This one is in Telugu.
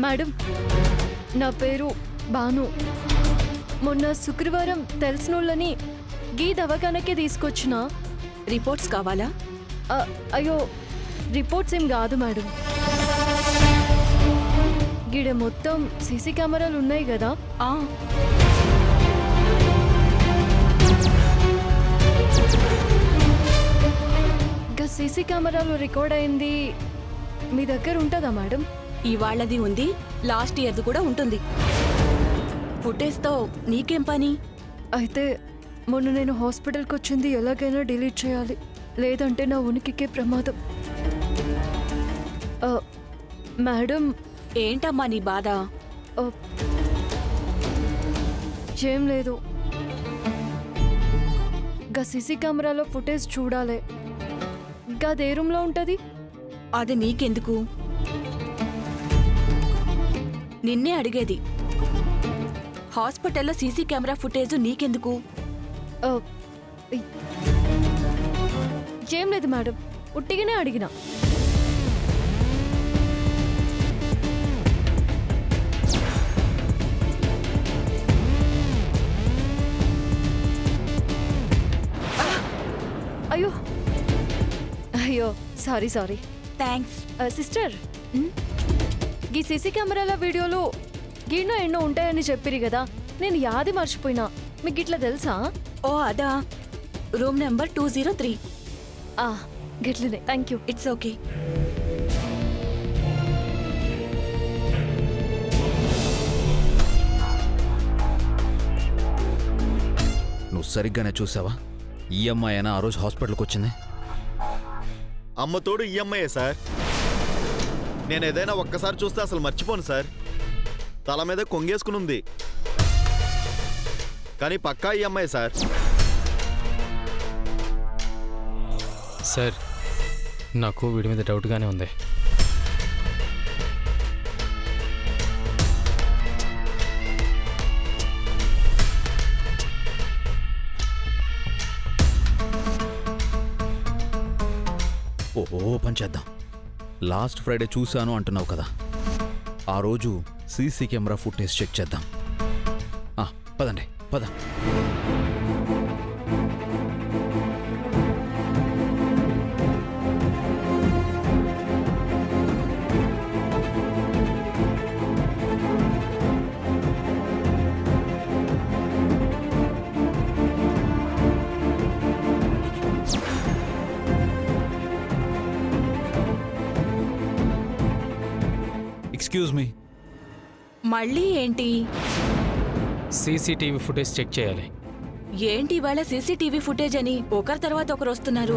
మేడం, నా పేరు భాను. మొన్న శుక్రవారం తెలిసినోళ్ళని గీ దవాఖానకే తీసుకొచ్చిన. రిపోర్ట్స్ కావాలా? అయ్యో, రిపోర్ట్స్ ఏం కాదు మేడం. గిడ మొత్తం సీసీ కెమెరాలు ఉన్నాయి కదా. సీసీ కెమెరాలో రికార్డ్ అయింది మీ దగ్గర ఉంటుందా మేడం? ఇవాళ్ళది ఉంది, లాస్ట్ ఇయర్ది కూడా ఉంటుంది. ఫుటేజ్తో నీకేం పని? అయితే మొన్న నేను హాస్పిటల్కి వచ్చింది ఎలాగైనా డిలీట్ చేయాలి, లేదంటే నా ఉనికికే ప్రమాదం. మేడం. ఏంటమ్మా నీ బాధ? ఏం లేదు, గా సీసీ కెమెరాలో ఫుటేజ్ చూడాలి. గదే రూమ్లో ఉంటుంది. అది నీకెందుకు? నిన్నే అడిగేది. హాస్పిటల్లో సీసీ కెమెరా ఫుటేజ్ నీకెందుకు? ఏం లేదు మేడం, ఉట్టిగానే అడిగినా. అయ్యో అయ్యో, సారీ. థ్యాంక్స్. సిస్టర్, ఈ సీసీ కెమెరాల వీడియోలో గిన్నో ఎన్నో ఉంటాయని చెప్పిరి కదా, నేను యాది మర్చిపోయినా. మీకు ఇట్లా తెలుసా? ఓ అదా, రూమ్ నెంబర్ 203. గిట్లనే. Thank you. It's okay. నువ్వు సరిగ్గానే చూసావా? ఈఎంఐ అయినా ఆ రోజు హాస్పిటల్కి వచ్చింది. అమ్మతోడు ఈఎంఐయే సార్. నేను ఏదైనా ఒక్కసారి చూస్తే అసలు మర్చిపోను సార్. తల మీద కొంగేసుకుని ఉంది, కానీ పక్కా ఈఎంఐ సార్. సార్, నాకు వీడి మీద డౌట్గానే ఉంది. ఓపెన్ చేద్దాం. లాస్ట్ ఫ్రైడే చూశాను అంటున్నావు కదా, ఆ రోజు సీసీ కెమెరా ఫుటేజ్ చెక్ చేద్దాం. పదండి, పద. Excuse me. మళ్ళీ ఏంటి? సీసీటీవీ ఫుటేజ్ చెక్ చేయాలి. ఏంటి ఇవాళ సీసీటీవీ ఫుటేజ్ అని ఒకరి తర్వాత ఒకరు వస్తున్నారు?